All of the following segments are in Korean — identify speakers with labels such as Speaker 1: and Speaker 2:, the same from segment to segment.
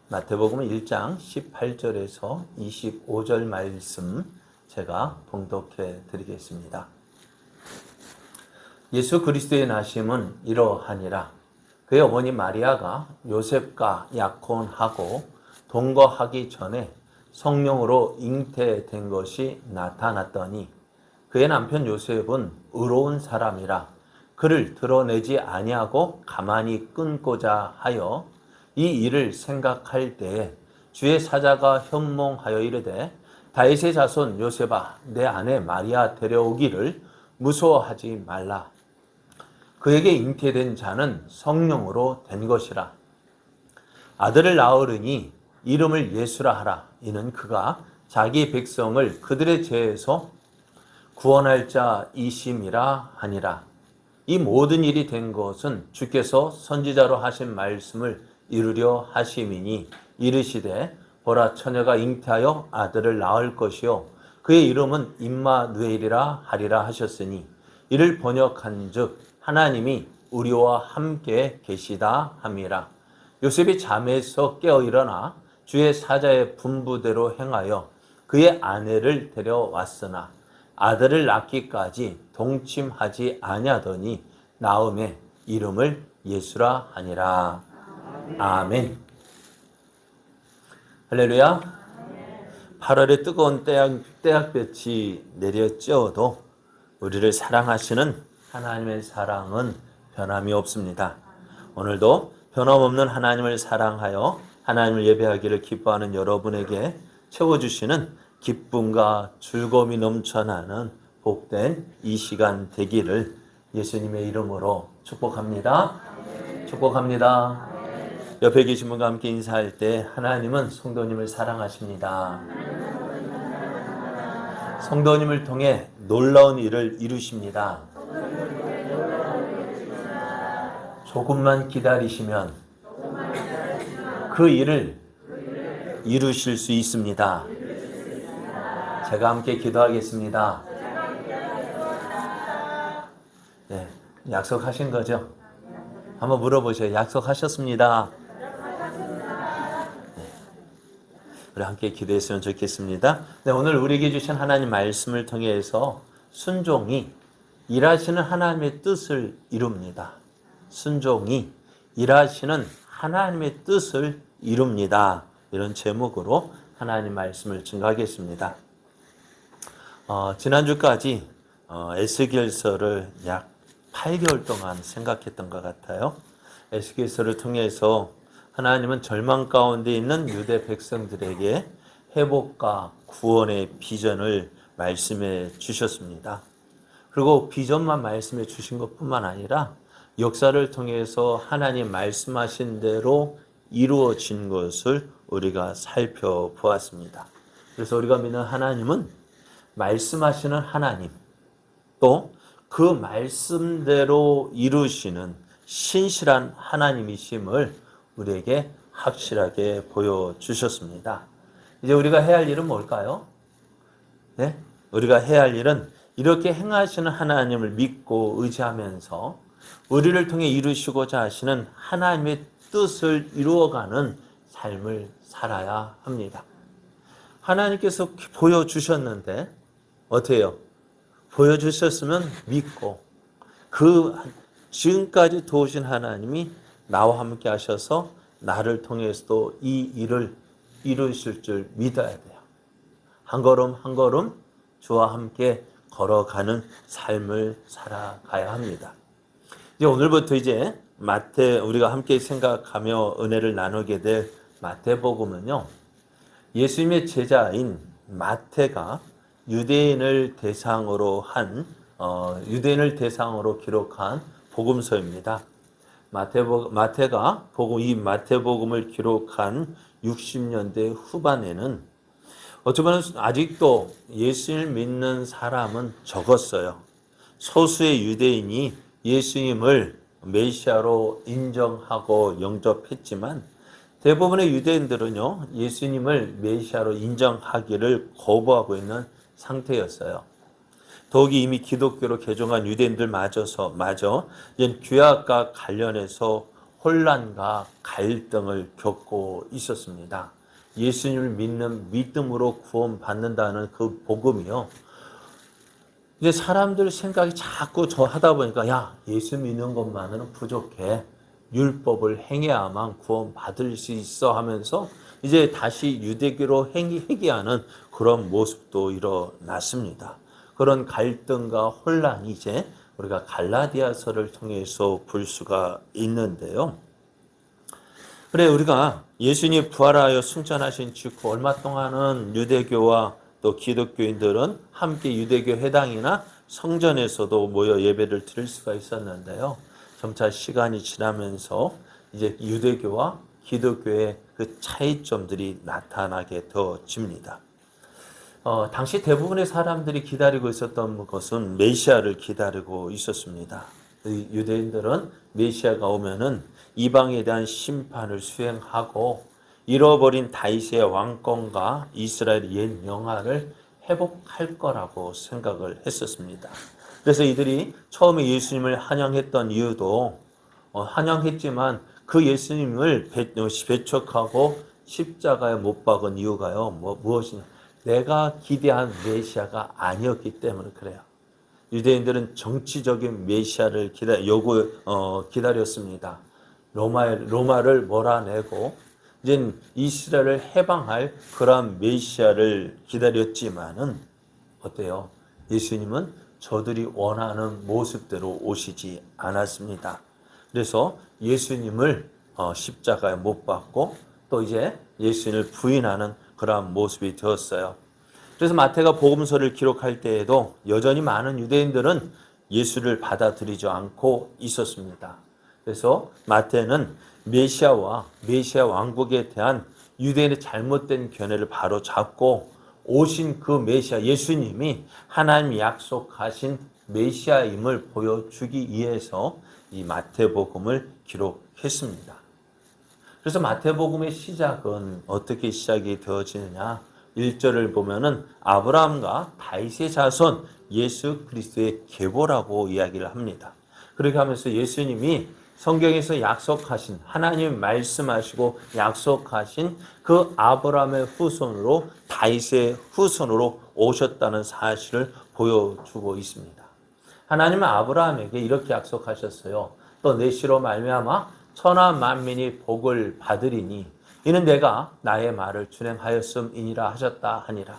Speaker 1: 마태복음 1장 18절에서 25절 말씀 제가 봉독해 드리겠습니다. 예수 그리스도의 나심은 이러하니라. 그의 어머니 마리아가 요셉과 약혼하고 동거하기 전에 성령으로 잉태된 것이 나타났더니 그의 남편 요셉은 의로운 사람이라 그를 드러내지 아니하고 가만히 끊고자 하여 이 일을 생각할 때에 주의 사자가 현몽하여 이르되 다윗의 자손 요셉아 내 아내 마리아 데려오기를 무서워하지 말라. 그에게 잉태된 자는 성령으로 된 것이라. 아들을 낳으리니 이름을 예수라 하라. 이는 그가 자기 백성을 그들의 죄에서 구원할 자이심이라 하니라. 이 모든 일이 된 것은 주께서 선지자로 하신 말씀을 이루려 하심이니 이르시되 보라 처녀가 잉태하여 아들을 낳을 것이요 그의 이름은 임마누엘이라 하리라 하셨으니 이를 번역한즉 하나님이 우리와 함께 계시다 함이라. 요셉이 잠에서 깨어 일어나 주의 사자의 분부대로 행하여 그의 아내를 데려왔으나 아들을 낳기까지 동침하지 아니하더니 나음에 이름을 예수라 하니라. 아멘. 할렐루야. 8월의 뜨거운 태양볕이 내려쬐어도 우리를 사랑하시는 하나님의 사랑은 변함이 없습니다. 오늘도 변함없는 하나님을 사랑하여 하나님을 예배하기를 기뻐하는 여러분에게 채워주시는 기쁨과 즐거움이 넘쳐나는 복된 이 시간 되기를 예수님의 이름으로 축복합니다. 축복합니다. 옆에 계신 분과 함께 인사할 때 하나님은 성도님을 사랑하십니다. 성도님을 통해 놀라운 일을 이루십니다. 조금만 기다리시면 그 일을 이루실 수 있습니다. 제가 함께 기도하겠습니다. 네, 약속하신 거죠? 한번 물어보세요. 약속하셨습니다. 네, 우리 함께 기도했으면 좋겠습니다. 네, 오늘 우리에게 주신 하나님 말씀을 통해서 순종이 일하시는 하나님의 뜻을 이룹니다. 순종이 일하시는 하나님의 뜻을 이룹니다. 이런 제목으로 하나님 말씀을 증거하겠습니다. 지난주까지 에스겔서를 약 8개월 동안 생각했던 것 같아요. 에스겔서를 통해서 하나님은 절망 가운데 있는 유대 백성들에게 회복과 구원의 비전을 말씀해 주셨습니다. 그리고 비전만 말씀해 주신 것뿐만 아니라 역사를 통해서 하나님 말씀하신 대로 이루어진 것을 우리가 살펴보았습니다. 그래서 우리가 믿는 하나님은 말씀하시는 하나님, 또 그 말씀대로 이루시는 신실한 하나님이심을 우리에게 확실하게 보여주셨습니다. 이제 우리가 해야 할 일은 뭘까요? 네? 우리가 해야 할 일은 이렇게 행하시는 하나님을 믿고 의지하면서 우리를 통해 이루시고자 하시는 하나님의 뜻을 이루어가는 삶을 살아야 합니다. 하나님께서 보여주셨는데 어떻게 해요? 보여주셨으면 믿고 그 지금까지 도우신 하나님이 나와 함께 하셔서 나를 통해서도 이 일을 이루실 줄 믿어야 돼요. 한 걸음 한 걸음 주와 함께 걸어가는 삶을 살아가야 합니다. 이제 오늘부터 이제 우리가 함께 생각하며 은혜를 나누게 될 마태복음은요, 예수님의 제자인 마태가 유대인을 대상으로 기록한 복음서입니다. 마태가 이 마태복음을 기록한 60년대 후반에는 어찌 보면 아직도 예수님을 믿는 사람은 적었어요. 소수의 유대인이 예수님을 메시아로 인정하고 영접했지만 대부분의 유대인들은요, 예수님을 메시아로 인정하기를 거부하고 있는 상태였어요. 더욱이 이미 기독교로 개종한 유대인들 마저 규약과 관련해서 혼란과 갈등을 겪고 있었습니다. 예수님을 믿는 믿음으로 구원받는다는 그 복음이요. 이제 사람들 생각이 자꾸 저 하다 보니까 야, 예수 믿는 것만으로는 부족해. 율법을 행해야만 구원받을 수 있어 하면서 이제 다시 유대교로 회귀하는 그런 모습도 일어났습니다. 그런 갈등과 혼란이 이제 우리가 갈라디아서를 통해서 볼 수가 있는데요. 그래, 우리가 예수님이 부활하여 승천하신 직후 얼마 동안은 유대교와 또 기독교인들은 함께 유대교 회당이나 성전에서도 모여 예배를 드릴 수가 있었는데요. 점차 시간이 지나면서 이제 유대교와 기독교의 그 차이점들이 나타나게 되어집니다. 당시 대부분의 사람들이 기다리고 있었던 것은 메시아를 기다리고 있었습니다. 유대인들은 메시아가 오면은 이방에 대한 심판을 수행하고 잃어버린 다윗의 왕권과 이스라엘의 옛 영화를 회복할 거라고 생각을 했었습니다. 그래서 이들이 처음에 예수님을 환영했던 이유도 환영했지만 그 예수님을 배척하고 십자가에 못 박은 이유가요. 무엇이냐? 내가 기대한 메시아가 아니었기 때문에 그래요. 유대인들은 정치적인 메시아를 기다렸습니다. 로마를 몰아내고 이제 이스라엘을 해방할 그러한 메시아를 기다렸지만은 어때요? 예수님은 저들이 원하는 모습대로 오시지 않았습니다. 그래서 예수님을 십자가에 못 박고 또 이제 예수님을 부인하는 그러한 모습이 되었어요. 그래서 마태가 복음서를 기록할 때에도 여전히 많은 유대인들은 예수를 받아들이지 않고 있었습니다. 그래서 마태는 메시아와 메시아 왕국에 대한 유대인의 잘못된 견해를 바로 잡고 오신 그 메시아 예수님이 하나님이 약속하신 메시아임을 보여주기 위해서 이 마태복음을 기록했습니다. 그래서 마태복음의 시작은 어떻게 시작이 되어지느냐? 1절을 보면은 아브라함과 다윗의 자손 예수 그리스도의 계보라고 이야기를 합니다. 그렇게 하면서 예수님이 성경에서 약속하신 하나님 말씀하시고 약속하신 그 아브라함의 후손으로 다윗의 후손으로 오셨다는 사실을 보여주고 있습니다. 하나님은 아브라함에게 이렇게 약속하셨어요. 또 내 씨로 말미암아 천하 만민이 복을 받으리니 이는 내가 나의 말을 준행하였음이니라 하셨다 하니라.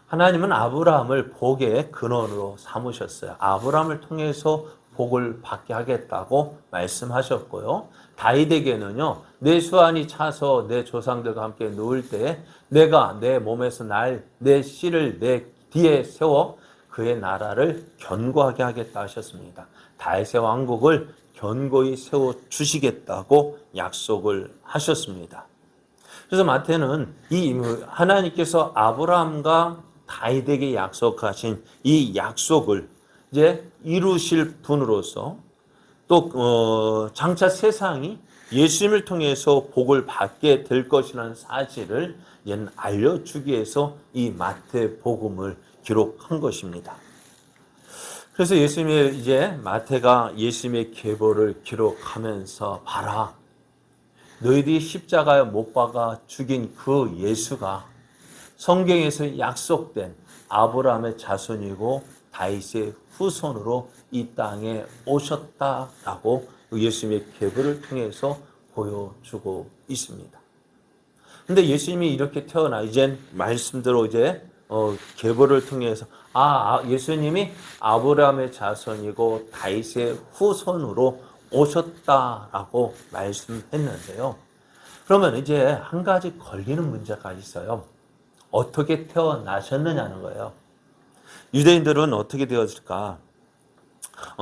Speaker 1: 하나님은 아브라함을 복의 근원으로 삼으셨어요. 아브라함을 통해서 복을 받게 하겠다고 말씀하셨고요. 다윗에게는요, 내 수완이 차서 내 조상들과 함께 누울 때 내가 내 몸에서 내 씨를 내 뒤에 세워 그의 나라를 견고하게 하겠다 하셨습니다. 다윗의 왕국을 견고히 세워 주시겠다고 약속을 하셨습니다. 그래서 마태는 이 하나님께서 아브라함과 다윗에게 약속하신 이 약속을 이제 이루실 분으로서 또 장차 세상이 예수님을 통해서 복을 받게 될 것이라는 사실을 알려주기 위해서 이 마태복음을 기록한 것입니다. 그래서 마태가 예수님의 계보를 기록하면서 봐라. 너희들이 십자가에 못 박아 죽인 그 예수가 성경에서 약속된 아브라함의 자손이고 다윗의 후손으로 이 땅에 오셨다라고 예수님의 계보를 통해서 보여주고 있습니다. 근데 예수님이 이렇게 태어나 이젠 말씀대로 계보를 통해서 예수님이 아브라함의 자손이고 다윗의 후손으로 오셨다라고 말씀했는데요. 그러면 이제 한 가지 걸리는 문제가 있어요. 어떻게 태어나셨느냐는 거예요. 유대인들은 어떻게 되었을까?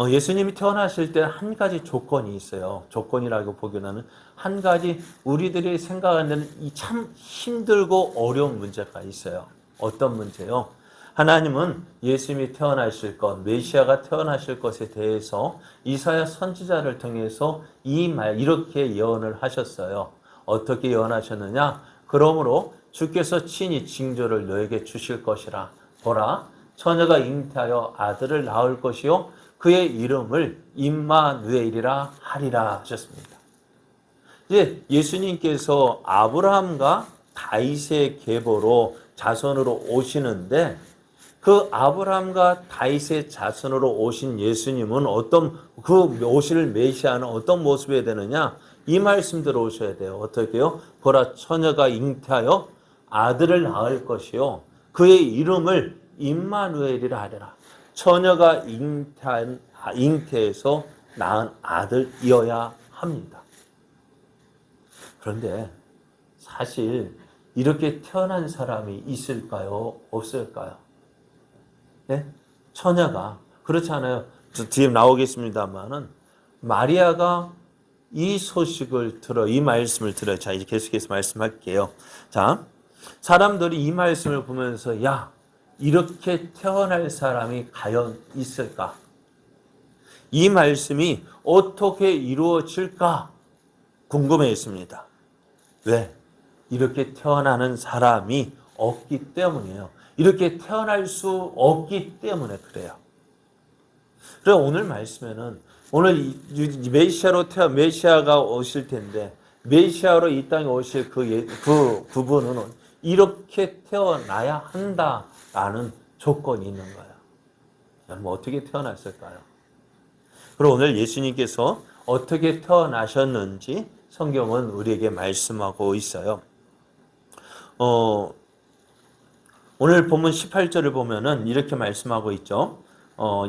Speaker 1: 예수님이 태어나실 때 한 가지 조건이 있어요. 조건이라고 보기에는 한 가지 우리들이 생각하는 이 참 힘들고 어려운 문제가 있어요. 어떤 문제요? 하나님은 예수님이 태어나실 것, 메시아가 태어나실 것에 대해서 이사야 선지자를 통해서 이렇게 예언을 하셨어요. 어떻게 예언하셨느냐? 그러므로 주께서 친히 징조를 너에게 주실 것이라. 보라, 처녀가 잉태하여 아들을 낳을 것이요 그의 이름을 임마누엘이라 하리라 하셨습니다. 이제 예수님께서 아브라함과 다윗의 계보로 자손으로 오시는데 그 아브라함과 다윗의 자손으로 오신 예수님은 그 오실 메시아는 어떤 모습이 되느냐? 이 말씀대로 오셔야 돼요. 어떻게요? 보라, 처녀가 잉태하여 아들을 낳을 것이요. 그의 이름을 임마누엘이라 하리라. 처녀가 잉태해서 낳은 아들이어야 합니다. 그런데 사실 이렇게 태어난 사람이 있을까요? 없을까요? 네? 처녀가 그렇지 않아요. 뒤에 나오겠습니다만은 마리아가 이 소식을 들어 이 말씀을 들어요. 자, 이제 계속해서 말씀할게요. 자, 사람들이 이 말씀을 보면서 야, 이렇게 태어날 사람이 과연 있을까? 이 말씀이 어떻게 이루어질까? 궁금해했습니다. 왜? 이렇게 태어나는 사람이 없기 때문이에요. 이렇게 태어날 수 없기 때문에 그래요. 그래서 오늘 말씀에는 오늘 메시아가 오실 텐데 메시아로 이 땅에 오실 그분은 이렇게 태어나야 한다라는 조건이 있는 거예요. 여러분 어떻게 태어났을까요? 그리고 오늘 예수님께서 어떻게 태어나셨는지 성경은 우리에게 말씀하고 있어요. 오늘 본문 18절을 보면은 이렇게 말씀하고 있죠.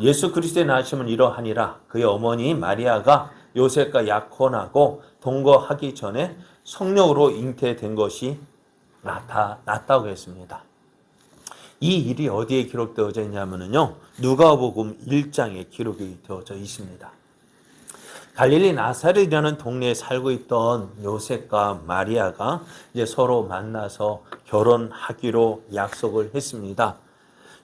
Speaker 1: 예수 그리스도의 나심은 이러하니라. 그의 어머니 마리아가 요셉과 약혼하고 동거하기 전에 성령으로 잉태된 것이 나타났다고 했습니다. 이 일이 어디에 기록되어져 있냐면요. 누가복음 1장에 기록이 되어져 있습니다. 갈릴리 나사렛이라는 동네에 살고 있던 요셉과 마리아가 이제 서로 만나서 결혼하기로 약속을 했습니다.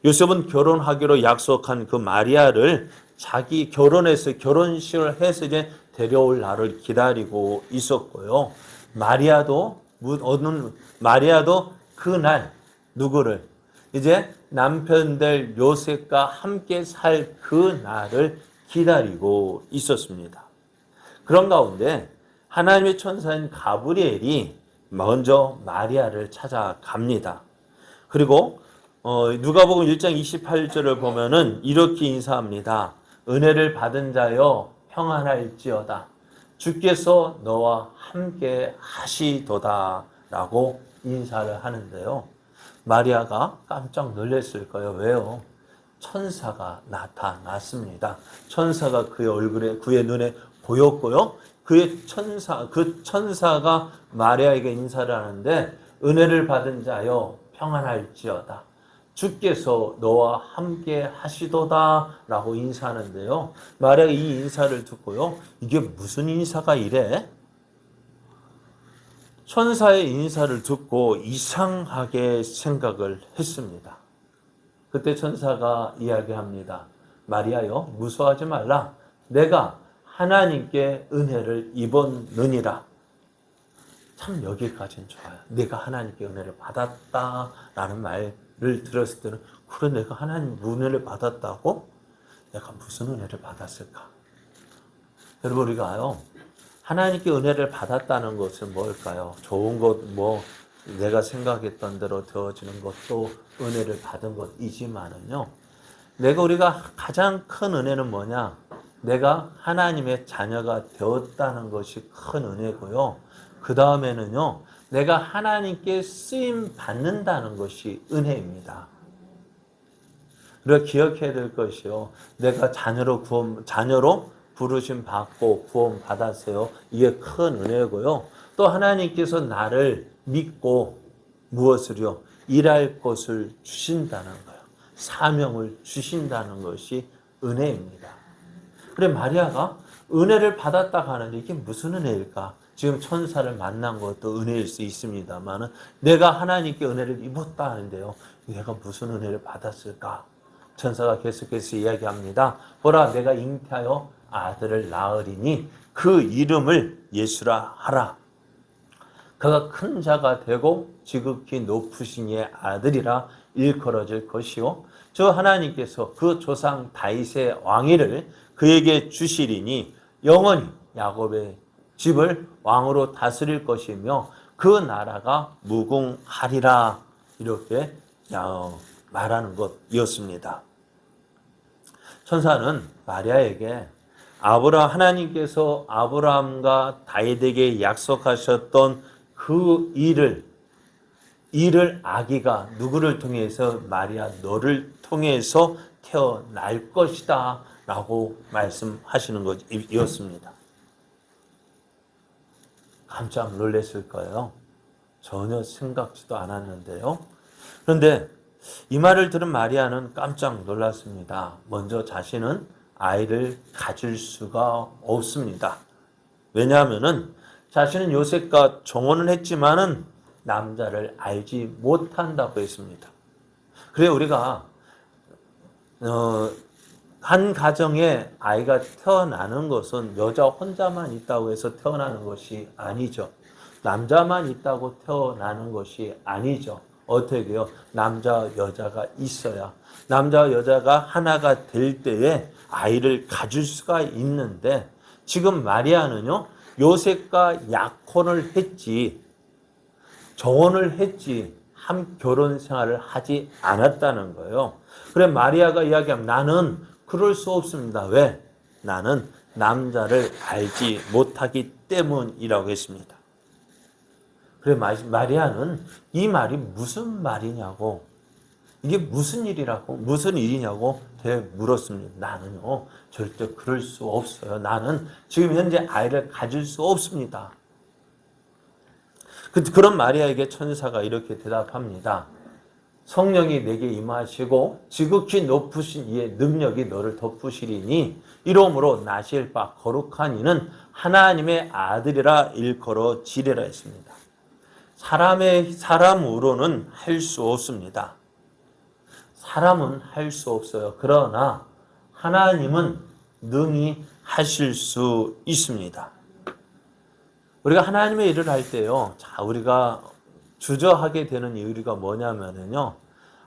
Speaker 1: 요셉은 결혼하기로 약속한 그 마리아를 자기 결혼식을 해서 이제 데려올 날을 기다리고 있었고요. 마리아도 그날 누구를 이제 남편 될 요셉과 함께 살 그 날을 기다리고 있었습니다. 그런 가운데 하나님의 천사인 가브리엘이 먼저 마리아를 찾아갑니다. 그리고 누가복음 1장 28절을 보면은 이렇게 인사합니다. 은혜를 받은 자여 평안할지어다. 주께서 너와 함께 하시도다 라고 인사를 하는데요. 마리아가 깜짝 놀랐을 거예요. 왜요? 천사가 나타났습니다. 천사가 그의 눈에 보였고요. 그 천사가 마리아에게 인사를 하는데 은혜를 받은 자여 평안할지어다. 주께서 너와 함께 하시도다 라고 인사하는데요. 마리아가 이 인사를 듣고요. 이게 무슨 인사가 이래? 천사의 인사를 듣고 이상하게 생각을 했습니다. 그때 천사가 이야기합니다. 마리아여 무서워하지 말라. 내가 하나님께 은혜를 입었느니라. 참 여기까지는 좋아요. 내가 하나님께 은혜를 받았다라는 말을 들었을 때는 그래 내가 하나님 은혜를 받았다고? 내가 무슨 은혜를 받았을까? 여러분 우리가요. 하나님께 은혜를 받았다는 것은 뭘까요? 좋은 것, 내가 생각했던 대로 되어지는 것도 은혜를 받은 것이지만은요. 우리가 가장 큰 은혜는 뭐냐? 내가 하나님의 자녀가 되었다는 것이 큰 은혜고요. 그 다음에는요. 내가 하나님께 쓰임 받는다는 것이 은혜입니다. 우리가 기억해야 될 것이요. 내가 자녀로 부르심 받고 구원 받았어요. 이게 큰 은혜고요. 또 하나님께서 나를 믿고 무엇을요? 일할 것을 주신다는 거예요. 사명을 주신다는 것이 은혜입니다. 그래 마리아가 은혜를 받았다 하는데 이게 무슨 은혜일까? 지금 천사를 만난 것도 은혜일 수 있습니다만 내가 하나님께 은혜를 입었다 하는데요. 내가 무슨 은혜를 받았을까? 천사가 계속해서 이야기합니다. 보라 내가 잉태하여 아들을 낳으리니 그 이름을 예수라 하라. 그가 큰 자가 되고 지극히 높으신 이의 아들이라 일컬어질 것이요. 저 하나님께서 그 조상 다윗의 왕위를 그에게 주시리니 영원히 야곱의 집을 왕으로 다스릴 것이며 그 나라가 무궁하리라 이렇게 말하는 것이었습니다. 천사는 마리아에게 하나님께서 아브라함과 다윗에게 약속하셨던 그 일을 아기가 누구를 통해서 마리아 너를 통해서 태어날 것이다 라고 말씀하시는 것이었습니다. 깜짝 놀랐을 거예요. 전혀 생각지도 않았는데요. 그런데 이 말을 들은 마리아는 깜짝 놀랐습니다. 먼저 자신은 아이를 가질 수가 없습니다. 왜냐하면은 자신은 요셉과 정혼을 했지만은 남자를 알지 못한다고 했습니다. 그래 우리가 한 가정에 아이가 태어나는 것은 여자 혼자만 있다고 해서 태어나는 것이 아니죠. 남자만 있다고 태어나는 것이 아니죠. 어떻게 해요? 남자 여자가 있어야 남자 여자가 하나가 될 때에 아이를 가질 수가 있는데 지금 마리아는요 요셉과 약혼을 했지 정혼을 했지 결혼 생활을 하지 않았다는 거예요. 그래 마리아가 이야기하면 나는 그럴 수 없습니다. 왜? 나는 남자를 알지 못하기 때문이라고 했습니다. 그래 마리아는 이 말이 무슨 말이냐고 이게 무슨 일이냐고 물었습니다. 나는요 절대 그럴 수 없어요. 나는 지금 현재 아이를 가질 수 없습니다. 그런 마리아에게 천사가 이렇게 대답합니다. 성령이 내게 임하시고 지극히 높으신 이의 능력이 너를 덮으시리니 이러므로 나실 바 거룩한 이는 하나님의 아들이라 일컬어지리라 했습니다. 사람으로는 할 수 없습니다. 사람은 할 수 없어요. 그러나 하나님은 능히 하실 수 있습니다. 우리가 하나님의 일을 할 때요, 우리가 주저하게 되는 이유가 뭐냐면요,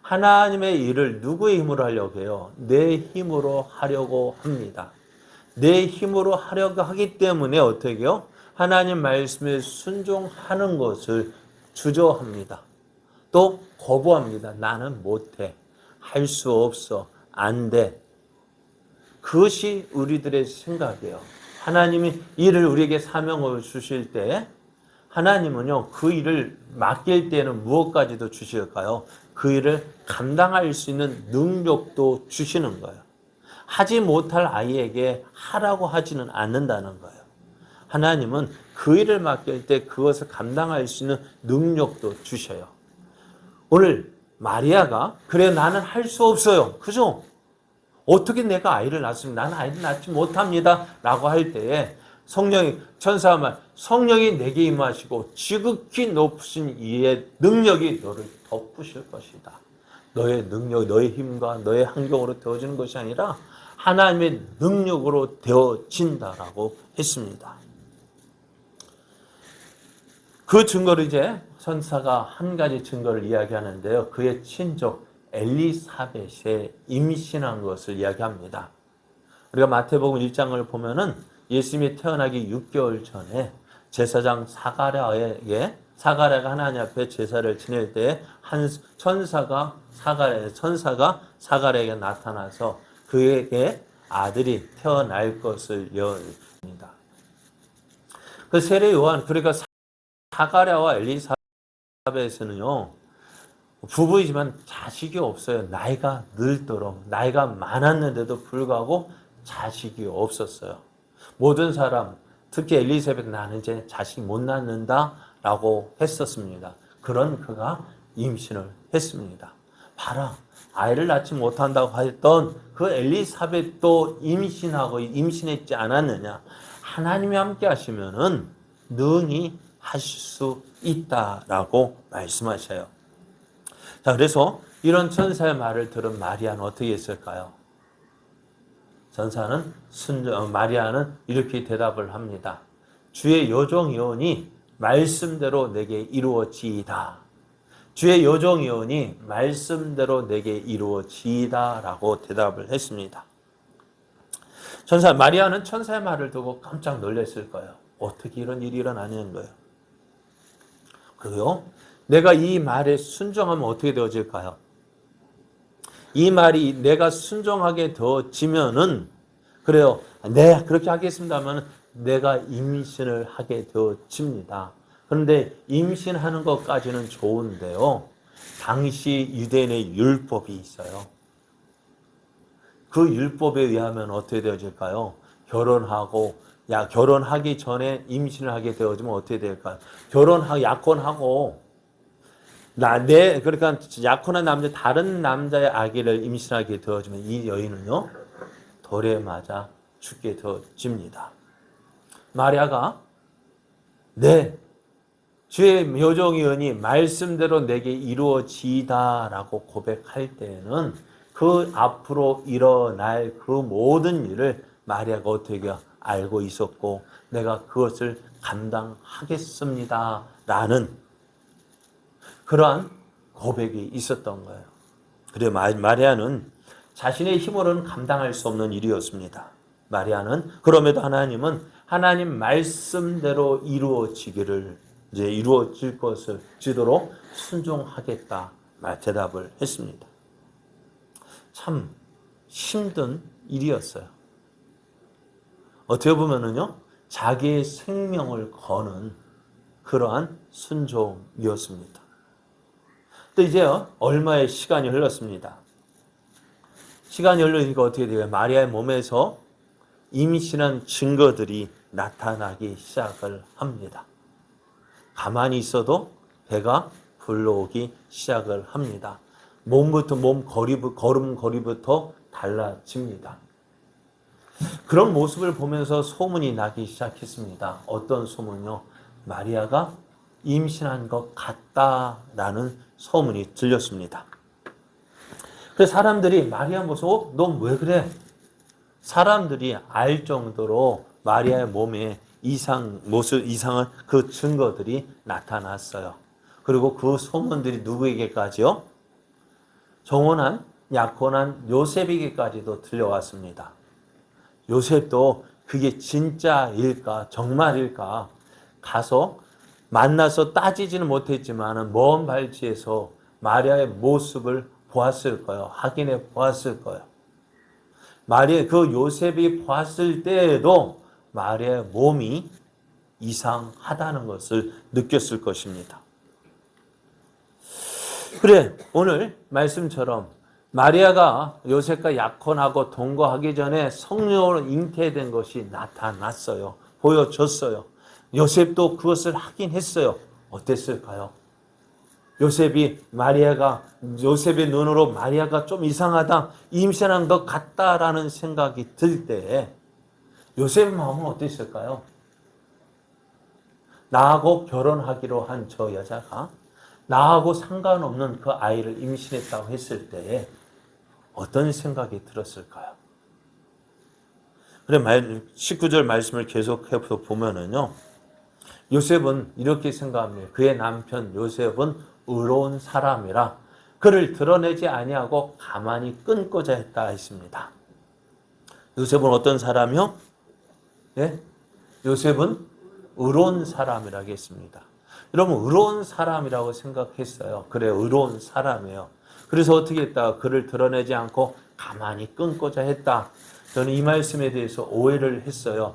Speaker 1: 하나님의 일을 누구의 힘으로 하려고 해요? 내 힘으로 하려고 합니다. 내 힘으로 하려고 하기 때문에 어떻게 해요? 하나님 말씀에 순종하는 것을 주저합니다. 또 거부합니다. 나는 못해. 할 수 없어. 안 돼. 그것이 우리들의 생각이에요. 하나님이 일을 우리에게 사명을 주실 때 하나님은요 그 일을 맡길 때는 무엇까지도 주실까요? 그 일을 감당할 수 있는 능력도 주시는 거예요. 하지 못할 아이에게 하라고 하지는 않는다는 거예요. 하나님은 그 일을 맡길 때 그것을 감당할 수 있는 능력도 주셔요. 오늘 마리아가 그래 나는 할 수 없어요. 그죠? 어떻게 내가 아이를 낳습니다. 나는 아이를 낳지 못합니다. 라고 할 때에 천사가 말, 성령이 내게 임하시고 지극히 높으신 이의 능력이 너를 덮으실 것이다. 너의 능력, 너의 힘과 너의 환경으로 되어지는 것이 아니라 하나님의 능력으로 되어진다라고 했습니다. 그 증거를 이제 천사가 한 가지 증거를 이야기하는데요. 그의 친족 엘리사벳의 임신한 것을 이야기합니다. 우리가 마태복음 1장을 보면은 예수님이 태어나기 6개월 전에 제사장 사가랴가 하나님 앞에 제사를 지낼 때에 한 천사가 사가랴에게 나타나서 그에게 아들이 태어날 것을 예언합니다. 그 세례 요한 그러니까 사가랴와 엘리사벳은요 부부이지만 자식이 없어요. 나이가 늙도록 나이가 많았는데도 불구하고 자식이 없었어요. 모든 사람 특히 엘리사벳 나는 이제 자식 못 낳는다 라고 했었습니다. 그런 그가 임신을 했습니다. 봐라 아이를 낳지 못한다고 했던 그 엘리사벳도 임신했지 않았느냐. 하나님이 함께 하시면은 능히 하실 수 있다라고 말씀하셔요. 자, 그래서 이런 천사의 말을 들은 마리아는 어떻게 했을까요? 마리아는 이렇게 대답을 합니다. 주의 여종이오니 말씀대로 내게 이루어지이다. 주의 여종이오니 말씀대로 내게 이루어지이다 라고 대답을 했습니다. 마리아는 천사의 말을 듣고 깜짝 놀랐을 거예요. 어떻게 이런 일이 일어나냐는 거예요. 그리고 내가 이 말에 순종하면 어떻게 되어질까요? 이 말이 내가 순종하게 되어지면은 그래요. 네, 그렇게 하겠습니다 하면 내가 임신을 하게 되어집니다. 그런데 임신하는 것까지는 좋은데요. 당시 유대인의 율법이 있어요. 그 율법에 의하면 어떻게 되어질까요? 결혼하기 전에 임신을 하게 되어지면 어떻게 될까요? 약혼하고 그러니까 약혼한 다른 남자의 아기를 임신하게 되어지면 이 여인은요, 돌에 맞아 죽게 되어집니다. 마리아가, 네, 주의 묘종이 오니 말씀대로 내게 이루어지다라고 고백할 때에는 그 앞으로 일어날 그 모든 일을 마리아가 어떻게 알고 있었고, 내가 그것을 감당하겠습니다 라는 그러한 고백이 있었던 거예요. 그래 마리아는 자신의 힘으로는 감당할 수 없는 일이었습니다. 마리아는 그럼에도 하나님은 하나님 말씀대로 이루어질 것을 지도록 순종하겠다 대답을 했습니다. 참 힘든 일이었어요. 어떻게 보면은요, 자기의 생명을 거는 그러한 순종이었습니다. 또 이제 얼마의 시간이 흘렀습니다. 시간이 흘러니까 어떻게 돼요? 마리아의 몸에서 임신한 증거들이 나타나기 시작을 합니다. 가만히 있어도 배가 불러오기 시작을 합니다. 걸음걸이부터 달라집니다. 그런 모습을 보면서 소문이 나기 시작했습니다. 어떤 소문요? 마리아가 임신한 것 같다라는 소문이 들렸습니다. 그래서 사람들이 마리아 보고 너 왜 그래? 사람들이 알 정도로 마리아의 몸에 이상한 그 증거들이 나타났어요. 그리고 그 소문들이 누구에게까지요? 약혼한 요셉에게까지도 들려왔습니다. 요셉도 그게 진짜일까, 정말일까 가서 만나서 따지지는 못했지만 먼 발치에서 마리아의 모습을 보았을 거예요. 확인해 보았을 거예요. 요셉이 보았을 때에도 마리아의 몸이 이상하다는 것을 느꼈을 것입니다. 그래, 오늘 말씀처럼 마리아가 요셉과 약혼하고 동거하기 전에 성령으로 잉태된 것이 나타났어요. 보여줬어요. 요셉도 그것을 확인했어요. 어땠을까요? 요셉의 눈으로 마리아가 좀 이상하다, 임신한 것 같다라는 생각이 들 때 요셉의 마음은 어땠을까요? 나하고 결혼하기로 한 저 여자가 나하고 상관없는 그 아이를 임신했다고 했을 때에 어떤 생각이 들었을까요? 그래, 19절 말씀을 계속해서 보면은요, 요셉은 이렇게 생각합니다. 그의 남편 요셉은 의로운 사람이라 그를 드러내지 아니하고 가만히 끊고자 했다 했습니다. 요셉은 어떤 사람이요? 예? 요셉은 의로운 사람이라고 했습니다. 여러분, 의로운 사람이라고 생각했어요. 그래, 의로운 사람이에요. 그래서 어떻게 했다? 그를 드러내지 않고 가만히 끊고자 했다. 저는 이 말씀에 대해서 오해를 했어요.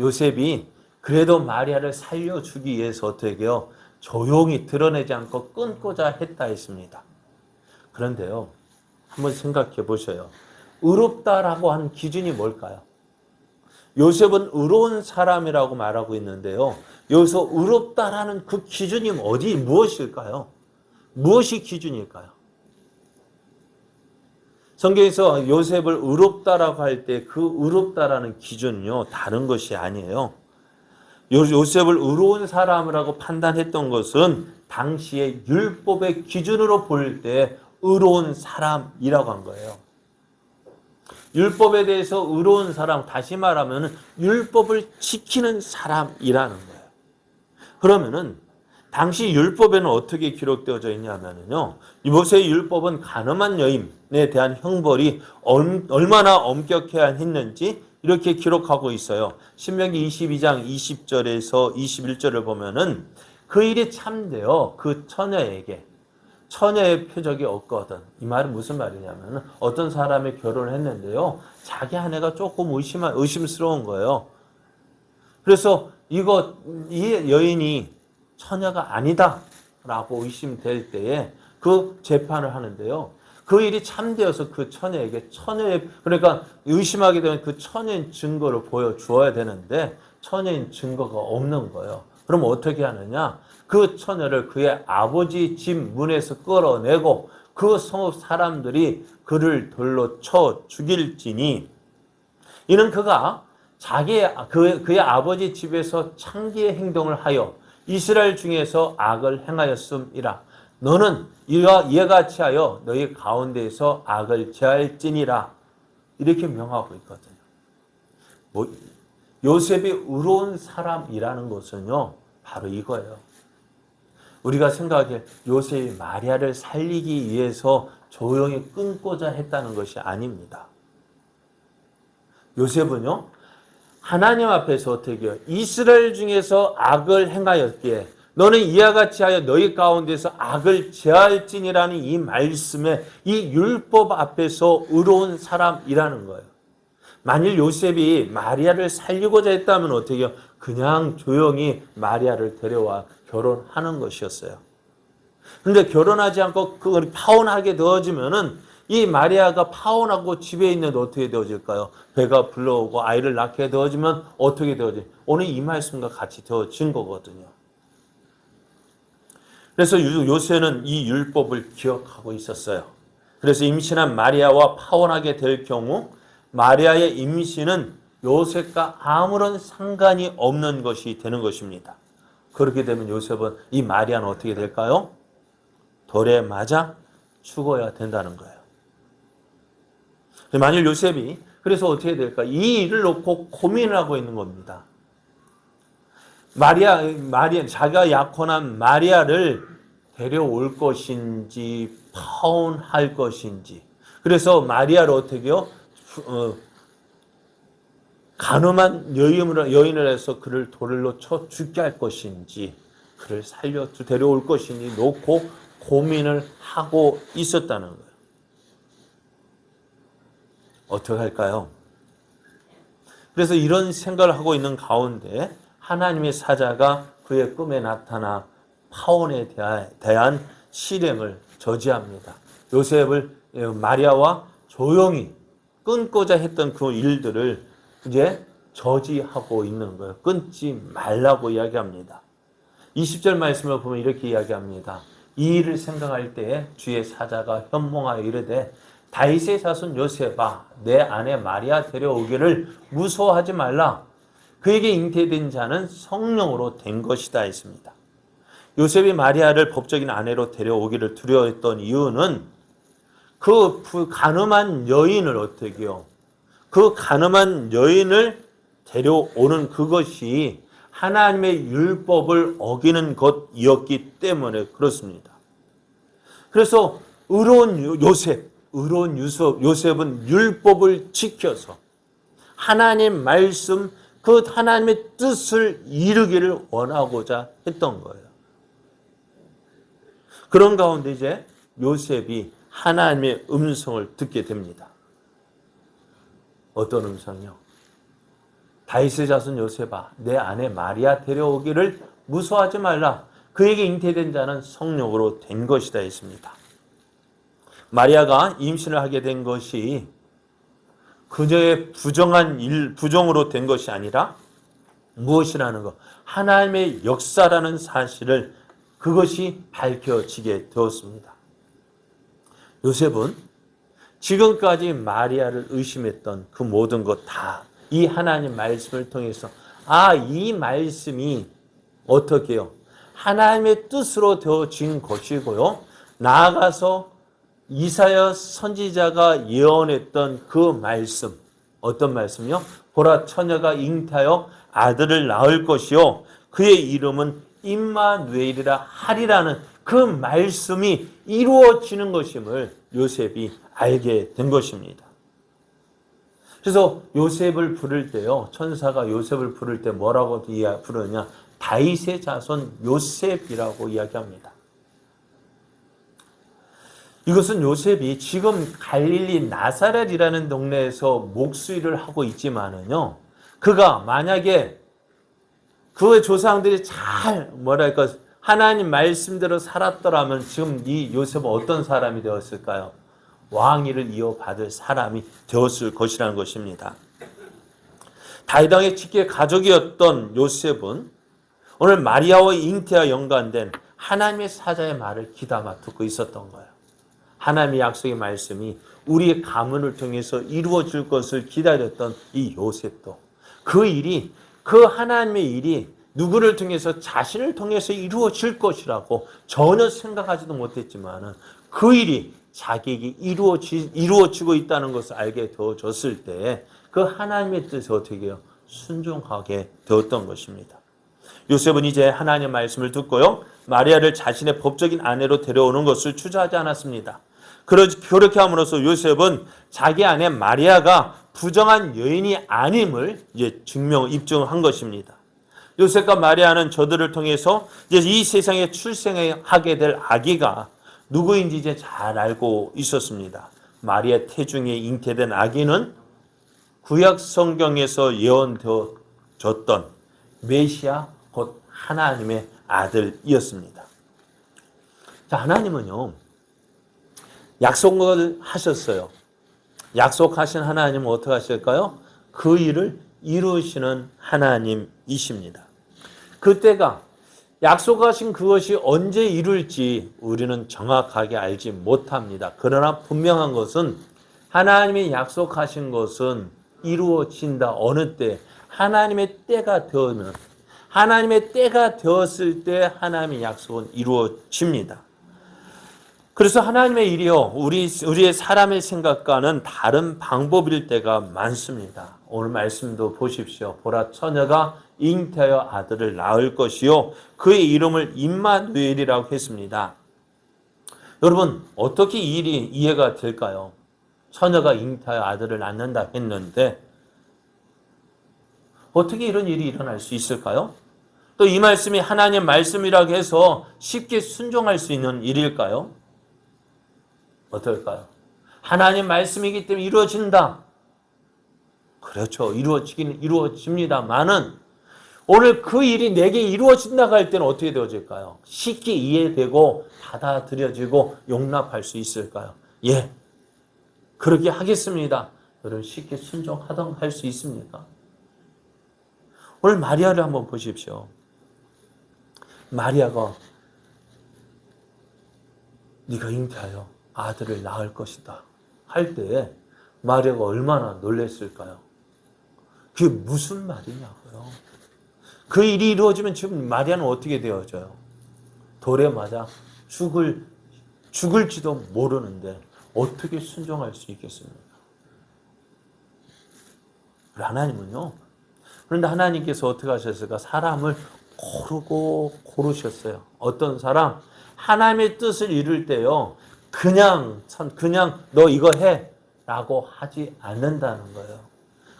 Speaker 1: 요셉이 그래도 마리아를 살려주기 위해서 어떻게 해요? 조용히 드러내지 않고 끊고자 했다 했습니다. 그런데요, 한번 생각해 보셔요. 의롭다라고 한 기준이 뭘까요? 요셉은 의로운 사람이라고 말하고 있는데요. 여기서 의롭다라는 그 기준이 무엇일까요? 무엇이 기준일까요? 성경에서 요셉을 의롭다라고 할 때 그 의롭다라는 기준은요, 다른 것이 아니에요. 요셉을 의로운 사람이라고 판단했던 것은 당시의 율법의 기준으로 볼 때 의로운 사람이라고 한 거예요. 율법에 대해서 의로운 사람, 다시 말하면 율법을 지키는 사람이라는 거예요. 그러면은 당시 율법에는 어떻게 기록되어져 있냐면요, 모세의 율법은 간음한 여인에 대한 형벌이 얼마나 엄격해야 했는지 이렇게 기록하고 있어요. 신명기 22장 20절에서 21절을 보면은 그 일이 참되어 그 처녀에게 처녀의 표적이 없거든. 이 말은 무슨 말이냐면 어떤 사람이 결혼을 했는데요. 자기 아내가 조금 의심스러운 거예요. 그래서 이 여인이 처녀가 아니다라고 의심될 때에 그 재판을 하는데요. 그 일이 참되어서 그 처녀에게 그러니까 의심하게 되면 그 처녀인 증거를 보여주어야 되는데 처녀인 증거가 없는 거예요. 그럼 어떻게 하느냐? 그 처녀를 그의 아버지 집 문에서 끌어내고 그 성읍 사람들이 그를 돌로 쳐 죽일지니 이는 그가 그의 아버지 집에서 창기의 행동을 하여 이스라엘 중에서 악을 행하였음이라. 너는 이와 같이 하여 너희 가운데에서 악을 제할지니라. 이렇게 명하고 있거든요. 요셉이 의로운 사람이라는 것은요, 바로 이거예요. 우리가 생각해 요셉이 마리아를 살리기 위해서 조용히 끊고자 했다는 것이 아닙니다. 요셉은요, 하나님 앞에서 어떻게 해요? 이스라엘 중에서 악을 행하였기에 너는 이와 같이 하여 너희 가운데서 악을 제할지니라는 이 말씀에 이 율법 앞에서 의로운 사람이라는 거예요. 만일 요셉이 마리아를 살리고자 했다면 어떻게 해요? 그냥 조용히 마리아를 데려와 결혼하는 것이었어요. 그런데 결혼하지 않고 그걸 파혼하게 되어지면은 이 마리아가 파혼하고 집에 있는데 어떻게 되어질까요? 배가 불러오고 아이를 낳게 되어지면 어떻게 되어지? 오늘 이 말씀과 같이 되어진 거거든요. 그래서 요셉은 이 율법을 기억하고 있었어요. 그래서 임신한 마리아와 파혼하게 될 경우 마리아의 임신은 요셉과 아무런 상관이 없는 것이 되는 것입니다. 그렇게 되면 요셉은 이 마리아는 어떻게 될까요? 돌에 맞아 죽어야 된다는 거예요. 만일 요셉이 그래서 어떻게 될까? 이 일을 놓고 고민을 하고 있는 겁니다. 마리아 자기가 약혼한 마리아를 데려올 것인지 파혼할 것인지. 그래서 마리아를 어떻게요? 간음한 여인을 해서 그를 돌로 쳐 죽게 할 것인지 그를 살려 데려올 것인지 놓고 고민을 하고 있었다는 거예요. 어떻게 할까요? 그래서 이런 생각을 하고 있는 가운데 하나님의 사자가 그의 꿈에 나타나 파혼에 대한 실행을 저지합니다. 요셉을 마리아와 조용히 끊고자 했던 그 일들을 이제 저지하고 있는 거예요. 끊지 말라고 이야기합니다. 20절 말씀을 보면 이렇게 이야기합니다. 이 일을 생각할 때에 주의 사자가 현몽하여 이르되 다윗의 자손 요셉아 내 아내 마리아 데려오기를 무서워하지 말라. 그에게 잉태된 자는 성령으로 된 것이다 했습니다. 요셉이 마리아를 법적인 아내로 데려오기를 두려워했던 이유는 그 간음한 여인을 어떻게 해요? 그 간음한 여인을 데려오는 그것이 하나님의 율법을 어기는 것이었기 때문에 그렇습니다. 그래서 의로운 요셉은 율법을 지켜서 하나님 말씀, 그 하나님의 뜻을 이루기를 원하고자 했던 거예요. 그런 가운데 이제 요셉이 하나님의 음성을 듣게 됩니다. 어떤 음성이요? 다윗의 자손 요셉아 내 아내 마리아 데려오기를 무서워하지 말라. 그에게 잉태된 자는 성령으로 된 것이다 했습니다. 마리아가 임신을 하게 된 것이 그녀의 부정으로 된 것이 아니라 무엇이라는 것, 하나님의 역사라는 사실을 그것이 밝혀지게 되었습니다. 요셉은 지금까지 마리아를 의심했던 그 모든 것 다 이 하나님 말씀을 통해서 이 말씀이 어떻게 해요? 하나님의 뜻으로 되어진 것이고요. 나아가서 이사야 선지자가 예언했던 그 말씀, 어떤 말씀이요? 보라 처녀가 잉태하여 아들을 낳을 것이요 그의 이름은 임마누엘이라 하리라는 그 말씀이 이루어지는 것임을 요셉이 알게 된 것입니다. 그래서 요셉을 부를 때요, 천사가 요셉을 부를 때 뭐라고 부르냐? 다윗의 자손 요셉이라고 이야기합니다. 이것은 요셉이 지금 갈릴리 나사렛이라는 동네에서 목수일을 하고 있지만은요, 그가 만약에 그의 조상들이 잘 하나님 말씀대로 살았더라면 지금 이 요셉은 어떤 사람이 되었을까요? 왕위를 이어받을 사람이 되었을 것이라는 것입니다. 다윗 왕의 직계 가족이었던 요셉은 오늘 마리아와 잉태와 연관된 하나님의 사자의 말을 귀담아 듣고 있었던 거예요. 하나님의 약속의 말씀이 우리의 가문을 통해서 이루어질 것을 기다렸던 이 요셉도 그 하나님의 일이 누구를 통해서 자신을 통해서 이루어질 것이라고 전혀 생각하지도 못했지만은 그 일이 자기에게 이루어지고 있다는 것을 알게 되어졌을 때 그 하나님의 뜻에 어떻게 해요? 순종하게 되었던 것입니다. 요셉은 이제 하나님의 말씀을 듣고요, 마리아를 자신의 법적인 아내로 데려오는 것을 주저하지 않았습니다. 그렇게 함으로써 요셉은 자기 아내 마리아가 부정한 여인이 아님을 이제 입증한 것입니다. 요셉과 마리아는 저들을 통해서 이제 이 세상에 출생하게 될 아기가 누구인지 이제 잘 알고 있었습니다. 마리아 태중에 잉태된 아기는 구약 성경에서 예언되어졌던 메시아 곧 하나님의 아들이었습니다. 자, 하나님은요, 약속을 하셨어요. 약속하신 하나님은 어떻게 하실까요? 그 일을 이루시는 하나님이십니다. 그때가 약속하신 그것이 언제 이룰지 우리는 정확하게 알지 못합니다. 그러나 분명한 것은 하나님이 약속하신 것은 이루어진다. 어느 때? 하나님의 때가 되면, 하나님의 때가 되었을 때 하나님의 약속은 이루어집니다. 그래서 하나님의 일이요, 우리의 사람의 생각과는 다른 방법일 때가 많습니다. 오늘 말씀도 보십시오. 보라, 처녀가 잉태하여 아들을 낳을 것이요, 그의 이름을 임마누엘이라고 했습니다. 여러분, 어떻게 이 일이 이해가 될까요? 처녀가 잉태하여 아들을 낳는다 했는데 어떻게 이런 일이 일어날 수 있을까요? 또 이 말씀이 하나님의 말씀이라고 해서 쉽게 순종할 수 있는 일일까요? 어떨까요? 하나님 말씀이기 때문에 이루어진다. 그렇죠. 이루어집니다만은 오늘 그 일이 내게 이루어진다고 할 때는 어떻게 되어질까요? 쉽게 이해되고 받아들여지고 용납할 수 있을까요? 예, 그렇게 하겠습니다. 여러분, 쉽게 순종하던 할 수 있습니까? 오늘 마리아를 한번 보십시오. 마리아가 네가 잉태하여 아들을 낳을 것이다 할 때 마리아가 얼마나 놀랐을까요? 그게 무슨 말이냐고요. 그 일이 이루어지면 지금 마리아는 어떻게 되어져요? 돌에 맞아 죽을지도 모르는데 어떻게 순종할 수 있겠습니까? 하나님은요, 그런데 하나님께서 어떻게 하셨을까? 사람을 고르셨어요. 어떤 사람? 하나님의 뜻을 이룰 때요, 그냥 너 이거 해 라고 하지 않는다는 거예요.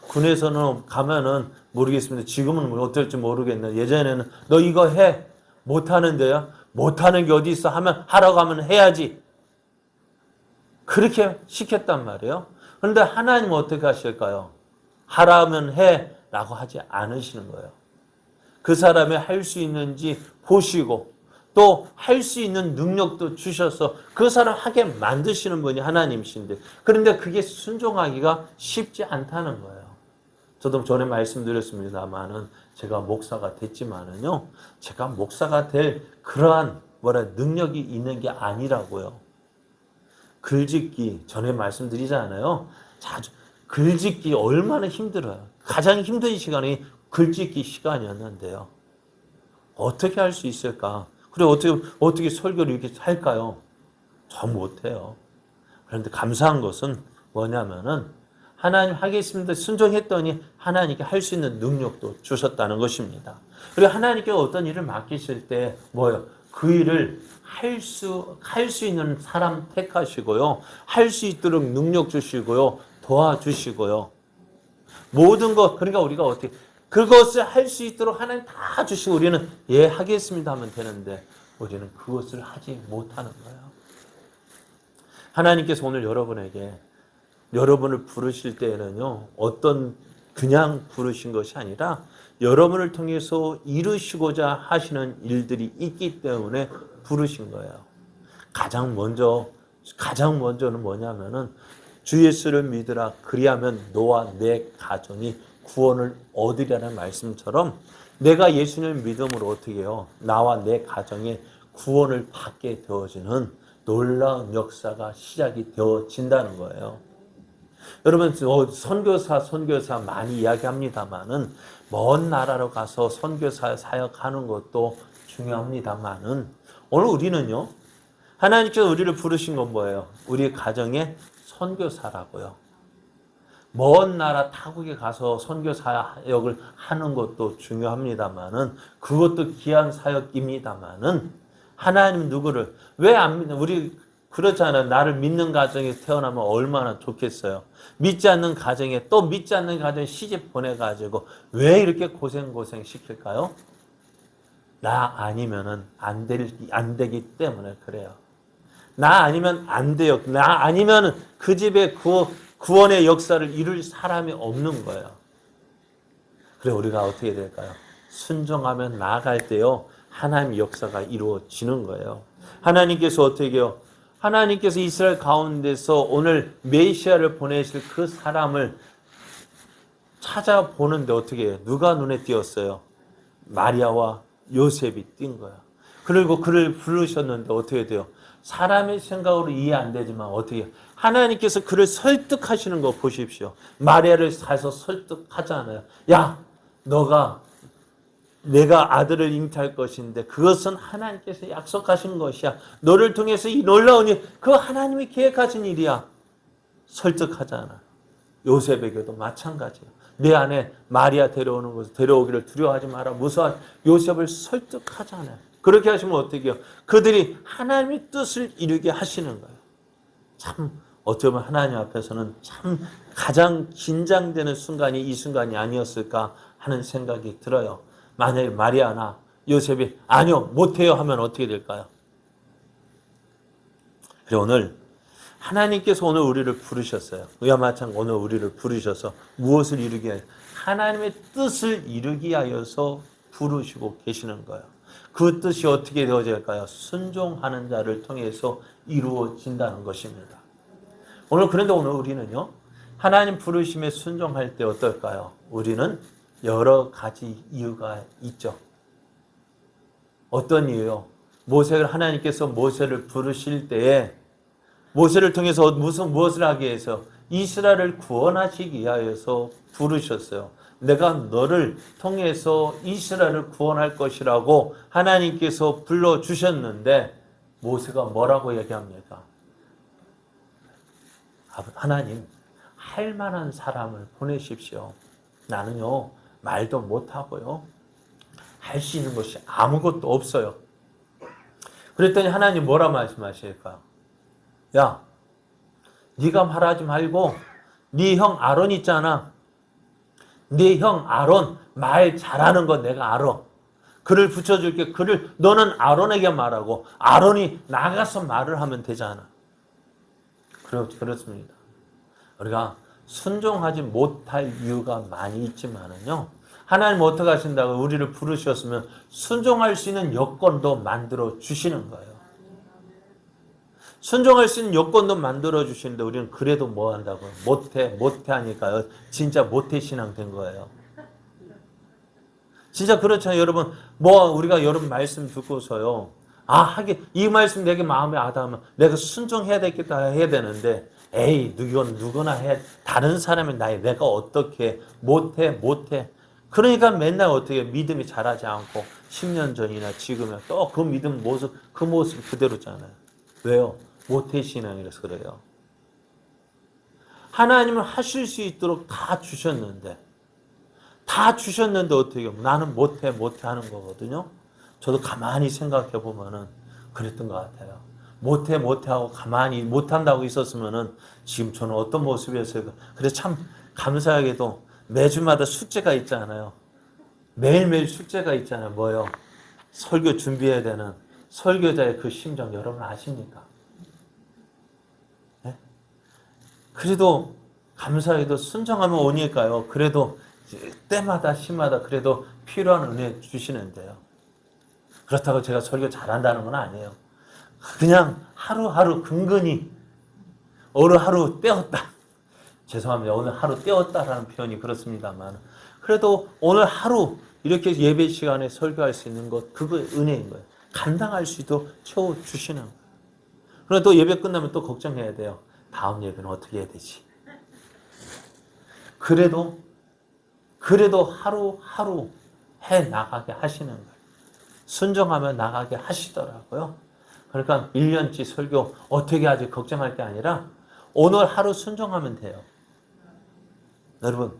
Speaker 1: 군에서는 가면은 모르겠습니다. 지금은 어떨지 모르겠는데 예전에는 너 이거 해. 못하는데요. 못하는 게 어디 있어? 하라고 하면 해야지. 그렇게 시켰단 말이에요. 그런데 하나님은 어떻게 하실까요? 하라면 해 라고 하지 않으시는 거예요. 그 사람이 할 수 있는지 보시고 또 할 수 있는 능력도 주셔서 그 사람 하게 만드시는 분이 하나님이신데, 그런데 그게 순종하기가 쉽지 않다는 거예요. 저도 전에 말씀드렸습니다만은 제가 목사가 됐지만은요, 제가 목사가 될 그러한 능력이 있는 게 아니라고요. 글짓기 전에 말씀드리잖아요. 글짓기 얼마나 힘들어요. 가장 힘든 시간이 글짓기 시간이었는데요. 어떻게 할 수 있을까? 그리고 어떻게 설교를 이렇게 할까요? 저 못해요. 그런데 감사한 것은 뭐냐면은 하나님 하겠습니다. 순종했더니 하나님께 할 수 있는 능력도 주셨다는 것입니다. 그리고 하나님께 어떤 일을 맡기실 때 그 일을 할 수 있는 사람 택하시고요. 할 수 있도록 능력 주시고요. 도와주시고요. 모든 것, 그러니까 우리가 어떻게 그것을 할 수 있도록 하나님 다 주시고 우리는 예 하겠습니다 하면 되는데 우리는 그것을 하지 못하는 거예요. 하나님께서 오늘 여러분에게 여러분을 부르실 때에는요, 어떤 그냥 부르신 것이 아니라 여러분을 통해서 이루시고자 하시는 일들이 있기 때문에 부르신 거예요. 가장 먼저는 뭐냐면은 주 예수를 믿으라 그리하면 너와 내 가정이 구원을 얻으리라는 말씀처럼 내가 예수님을 믿음으로 어떻게 해요? 나와 내 가정이 구원을 받게 되어지는 놀라운 역사가 시작이 되어진다는 거예요. 여러분 선교사 많이 이야기합니다만은 먼 나라로 가서 선교사 사역하는 것도 중요합니다만은 오늘 우리는요 하나님께서 우리를 부르신 건 뭐예요? 우리 가정의 선교사라고요. 먼 나라 타국에 가서 선교 사역을 하는 것도 중요합니다만은 그것도 귀한 사역입니다만은 하나님 누구를 왜 안 믿는 우리 그렇잖아요. 나를 믿는 가정에 태어나면 얼마나 좋겠어요. 믿지 않는 가정에 또 믿지 않는 가정에 시집 보내가지고 왜 이렇게 고생 시킬까요? 나 아니면은 안 되기 때문에 그래요. 나 아니면 안 돼요. 나 아니면 그 집에 구원의 역사를 이룰 사람이 없는 거예요. 그래 우리가 어떻게 될까요? 순종하면 나아갈 때요. 하나님의 역사가 이루어지는 거예요. 하나님께서 어떻게 해요? 하나님께서 이스라엘 가운데서 오늘 메시아를 보내실 그 사람을 찾아보는데 어떻게 해요? 누가 눈에 띄었어요? 마리아와 요셉이 띈 거예요. 그리고 그를 부르셨는데 어떻게 돼요? 사람의 생각으로 이해 안 되지만 어떻게 해요? 하나님께서 그를 설득하시는 거 보십시오. 마리아를 가서 설득하잖아요. 야, 내가 아들을 잉태할 것인데 그것은 하나님께서 약속하신 것이야. 너를 통해서 이 놀라운 일, 그거 하나님이 계획하신 일이야. 설득하잖아. 요셉에게도 마찬가지야. 내 안에 마리아 데려오기를 두려워하지 마라. 무서워. 요셉을 설득하잖아요. 그렇게 하시면 어떻게 해요? 그들이 하나님의 뜻을 이루게 하시는 거예요. 참 어떻게 보면 하나님 앞에서는 참 가장 긴장되는 순간이 이 순간이 아니었을까 하는 생각이 들어요. 만약에 마리아나 요셉이 아니요 못해요 하면 어떻게 될까요? 그래 오늘 하나님께서 오늘 우리를 부르셨어요. 우리와 마찬가지로 오늘 우리를 부르셔서 무엇을 이루기 위하여 하나님의 뜻을 이루기 위하여서 부르시고 계시는 거예요. 그 뜻이 어떻게 되어질까요? 순종하는 자를 통해서 이루어진다는 것입니다. 그런데 오늘 우리는요 하나님 부르심에 순종할 때 어떨까요? 우리는 여러 가지 이유가 있죠. 어떤 이유요? 하나님께서 모세를 부르실 때에 모세를 통해서 무엇을 하기 위해서 이스라엘을 구원하시기 위하여서 부르셨어요. 내가 너를 통해서 이스라엘을 구원할 것이라고 하나님께서 불러주셨는데 모세가 뭐라고 얘기합니까? 하나님, 할 만한 사람을 보내십시오. 나는요, 말도 못하고요. 할 수 있는 것이 아무것도 없어요. 그랬더니 하나님 뭐라 말씀하실까요? 야, 네가 말하지 말고 네 형 아론 있잖아. 네 형 아론 말 잘하는 거 내가 알아. 그를 붙여줄게. 너는 아론에게 말하고 아론이 나가서 말을 하면 되잖아. 그렇습니다. 우리가 순종하지 못할 이유가 많이 있지만은요. 하나님 어떻게 하신다고 우리를 부르셨으면 순종할 수 있는 여건도 만들어 주시는 거예요. 순종할 수 있는 여건도 만들어 주시는데 우리는 그래도 뭐 한다고요? 못해 하니까요. 진짜 모태 신앙 된 거예요. 진짜 그렇잖아요. 여러분, 우리가 여러분 말씀 듣고서요. 이 말씀 내게 마음에 와닿으면 내가 순종해야 되겠다 해야 되는데, 에이, 누구나 해. 다른 사람의 내가 어떻게, 못해. 그러니까 맨날 어떻게 믿음이 자라지 않고, 10년 전이나 지금이나 또 그 믿음 그 모습 그대로잖아요. 왜요? 모태 신앙이라서 그래요. 하나님은 하실 수 있도록 다 주셨는데 어떻게 해요? 나는 못해 하는 거거든요. 저도 가만히 생각해 보면은 그랬던 것 같아요. 못하고 가만히 못한다고 있었으면은 지금 저는 어떤 모습이었을까? 그래서 참 감사하게도 매주마다 숙제가 있잖아요. 매일매일 숙제가 있잖아요. 뭐요? 설교 준비해야 되는 설교자의 그 심정 여러분 아십니까? 네? 그래도 감사해도 순종하면 오니까요. 그래도 때마다 시마다 그래도 필요한 은혜 주시는데요. 그렇다고 제가 설교 잘한다는 건 아니에요. 그냥 하루하루 근근히 오늘 하루 떼었다. 죄송합니다. 오늘 하루 떼었다라는 표현이 그렇습니다만 그래도 오늘 하루 이렇게 예배 시간에 설교할 수 있는 것 그거 은혜인 거예요. 감당할 수 있도록 채워주시는 거예요. 그런데 또 예배 끝나면 또 걱정해야 돼요. 다음 예배는 어떻게 해야 되지? 그래도 하루하루 해 나가게 하시는 거예요. 순종하며 나가게 하시더라고요. 그러니까 1년치 설교 어떻게 하지 걱정할 게 아니라 오늘 하루 순종하면 돼요. 여러분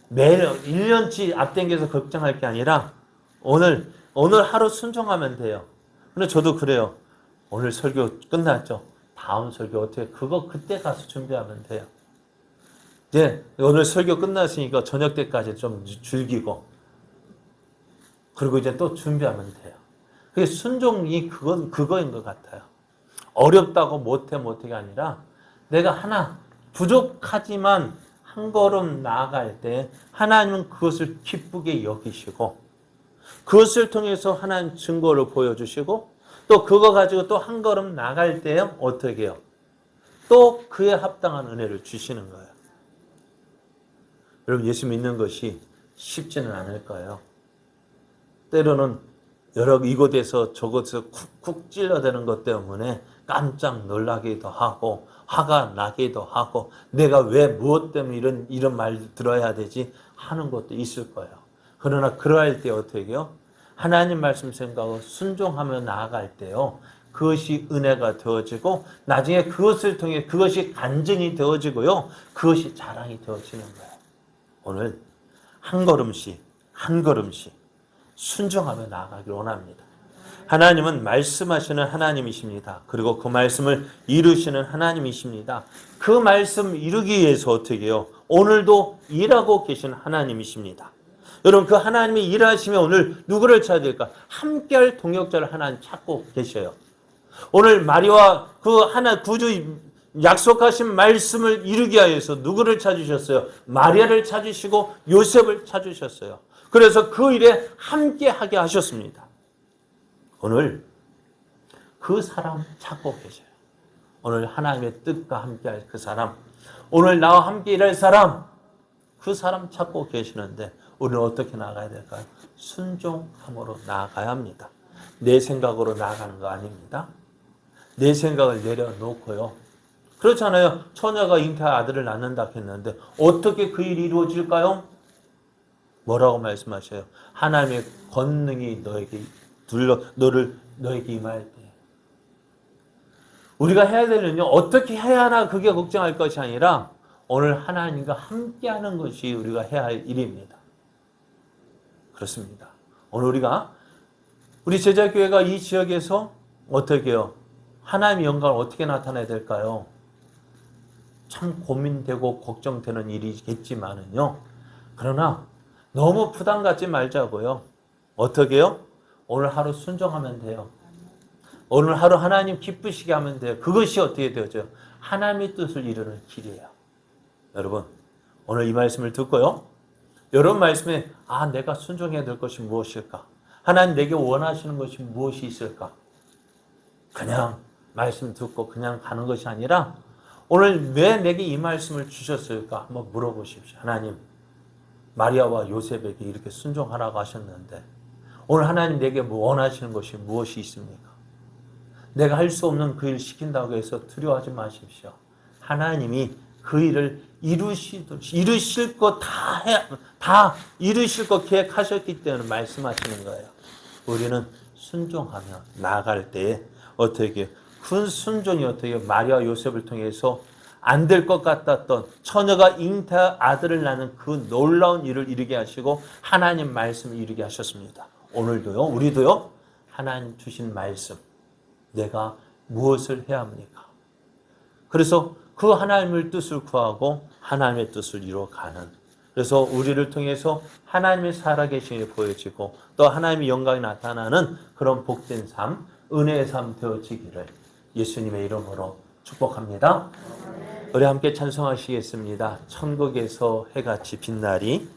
Speaker 1: 매일 1년치 앞당겨서 걱정할 게 아니라 오늘 하루 순종하면 돼요. 근데 저도 그래요. 오늘 설교 끝났죠. 다음 설교 어떻게 그거 그때 가서 준비하면 돼요. 이제 오늘 설교 끝났으니까 저녁 때까지 좀 즐기고 그리고 이제 또 준비하면 돼요. 그게 순종이 그거인 것 같아요. 어렵다고 못해가 아니라 내가 하나 부족하지만 한 걸음 나아갈 때 하나님은 그것을 기쁘게 여기시고 그것을 통해서 하나님 증거를 보여주시고 또 그거 가지고 또 한 걸음 나갈 때 어떻게 해요? 또 그에 합당한 은혜를 주시는 거예요. 여러분 예수 믿는 것이 쉽지는 않을 거예요. 때로는 여러 이곳에서 저곳에서 쿡쿡 찔러대는 것 때문에 깜짝 놀라기도 하고 화가 나기도 하고 내가 왜 무엇 때문에 이런 말 들어야 되지 하는 것도 있을 거예요. 그러나 그러할 때 어떻게 해요? 하나님 말씀 생각하고 순종하며 나아갈 때요. 그것이 은혜가 되어지고 나중에 그것을 통해 그것이 간증이 되어지고요. 그것이 자랑이 되어지는 거예요. 오늘 한 걸음씩 순종하며 나아가길 원합니다. 하나님은 말씀하시는 하나님이십니다. 그리고 그 말씀을 이루시는 하나님이십니다. 그 말씀 이루기 위해서 어떻게 해요? 오늘도 일하고 계신 하나님이십니다. 여러분 그 하나님이 일하시면 오늘 누구를 찾아야 될까? 함께할 동역자를 하나님 찾고 계셔요. 오늘 마리아와 그 하나 구주 약속하신 말씀을 이루기 위해서 누구를 찾으셨어요? 마리아를 찾으시고 요셉을 찾으셨어요. 그래서 그 일에 함께하게 하셨습니다. 오늘 그 사람 찾고 계셔요. 오늘 하나님의 뜻과 함께할 그 사람, 오늘 나와 함께 일할 사람, 그 사람 찾고 계시는데 우리는 어떻게 나아가야 될까요? 순종함으로 나아가야 합니다. 내 생각으로 나아가는 거 아닙니다. 내 생각을 내려놓고요. 그렇잖아요. 처녀가 잉태한 아들을 낳는다 했는데 어떻게 그 일이 이루어질까요? 뭐라고 말씀하셔요? 하나님의 권능이 너에게 너에게 임할 때. 우리가 해야 될 일은요, 어떻게 해야 하나 그게 걱정할 것이 아니라 오늘 하나님과 함께하는 것이 우리가 해야 할 일입니다. 그렇습니다. 오늘 우리 제자교회가 이 지역에서 어떻게 해요? 하나님의 영광을 어떻게 나타내야 될까요? 참 고민되고 걱정되는 일이겠지만은요. 그러나 너무 부담 갖지 말자고요. 어떻게 해요? 오늘 하루 순종하면 돼요. 오늘 하루 하나님 기쁘시게 하면 돼요. 그것이 어떻게 되어져요? 하나님의 뜻을 이루는 길이에요. 여러분, 오늘 이 말씀을 듣고요. 여러분 말씀에 내가 순종해야 될 것이 무엇일까? 하나님 내게 원하시는 것이 무엇이 있을까? 그냥 말씀 듣고 그냥 가는 것이 아니라 오늘 왜 내게 이 말씀을 주셨을까? 한번 물어보십시오. 하나님, 마리아와 요셉에게 이렇게 순종하라고 하셨는데 오늘 하나님 내게 원하시는 것이 무엇이 있습니까? 내가 할 수 없는 그 일 시킨다고 해서 두려워하지 마십시오. 하나님이 그 일을 이루실 것 다 이루실 것 계획하셨기 때문에 말씀하시는 거예요. 우리는 순종하며 나아갈 때에 어떻게 그 순종이 어떻게 마리아 요셉을 통해서 안 될 것 같았던 처녀가 잉태한 아들을 낳는 그 놀라운 일을 이루게 하시고 하나님 말씀을 이루게 하셨습니다. 오늘도요, 우리도요, 하나님 주신 말씀, 내가 무엇을 해야 합니까? 그래서 그 하나님의 뜻을 구하고 하나님의 뜻을 이루어가는, 그래서 우리를 통해서 하나님의 살아계심이 보여지고 또 하나님의 영광이 나타나는 그런 복된 삶, 은혜의 삶 되어지기를 예수님의 이름으로 축복합니다. 우리 함께 찬송하시겠습니다. 천국에서 해같이 빛나리.